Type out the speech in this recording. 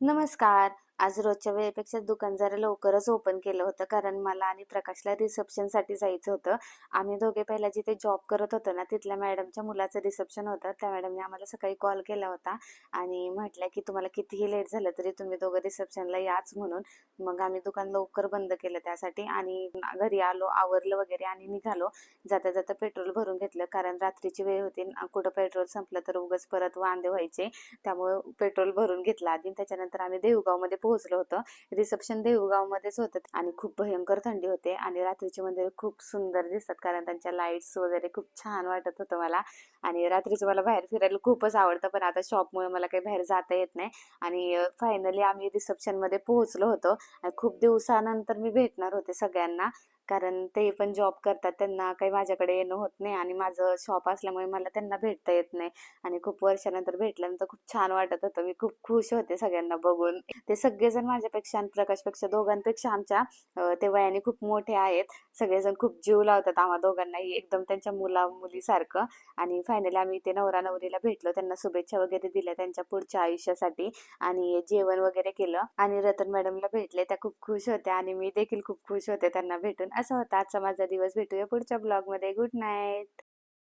नमस्कार. आज रोजच्या वेळेपेक्षा दुकान जरा लवकरच ओपन केलं होतं, कारण मला आणि प्रकाशला रिसेप्शनसाठी जायचं होतं. आम्ही दोघे पहिला जिथे जॉब करत होतो ना, तिथल्या मॅडमच्या मुलाचं रिसेप्शन होतं. त्या मॅडमने आम्हाला सकाळी कॉल केला होता आणि म्हटल्या, की "तुम्हाला कितीही लेट झालं तरी तुम्ही दोघं रिसेप्शनला याच" म्हणून. मग आम्ही दुकान लवकर बंद केलं त्यासाठी आणि घरी आलो, आवरलं वगैरे आणि निघालो. जाता-जाता पेट्रोल भरून घेतलं, कारण रात्रीची वेळ होती. कुठं पेट्रोल संपलं तर उगाच परत वांदे व्हायचे. त्यामुळं पेट्रोल भरून घेतलं आधी. त्याच्यानंतर आम्ही देऊळगावमध्ये पोहोचलो होतो. रिसेप्शन देऊळगावमध्येच होतं आणि खूप भयंकर थंडी होते आणि रात्रीची मंदिरं खूप सुंदर दिसतात, कारण त्यांच्या लाईट्स वगैरे खूप छान वाटत होतं मला. आणि रात्रीचं मला बाहेर फिरायला खूपच आवडतं, पण आता शॉपमुळे मला काही बाहेर जाता येत नाही. आणि फायनली आम्ही रिसेप्शनमध्ये पोहोचलो होतो. आणि खूप दिवसानंतर मी भेटणार होते सगळ्यांना, कारण ते पण जॉब करतात. त्यांना काही माझ्याकडे येणं होत नाही आणि माझं शॉप असल्यामुळे मला त्यांना भेटता येत नाही. आणि खूप वर्षानंतर भेटल्यानंतर खूप छान वाटत होतं. मी खूप खुश होते सगळ्यांना बघून. ते सगळेजण माझ्यापेक्षा आणि प्रकाशपेक्षा दोघांपेक्षा आमच्या ते वयाने खूप मोठे आहेत. सगळेजण खूप जीव लावतात आम्हा दोघांनाही, एकदम त्यांच्या मुला-मुलीसारखं. आणि फायनली आम्ही ते नवरा-नवरीला भेटलो. त्यांना शुभेच्छा वगैरे दिल्या त्यांच्या पुढच्या आयुष्यासाठी आणि जेवण वगैरे केलं आणि रतन मॅडमला भेटले. त्या खूप खुश होत्या आणि मी देखील खूप खुश होते त्यांना भेटून. असा होता आजचा माझा दिवस. भेटूया पुढच्या ब्लॉगमध्ये. Good night.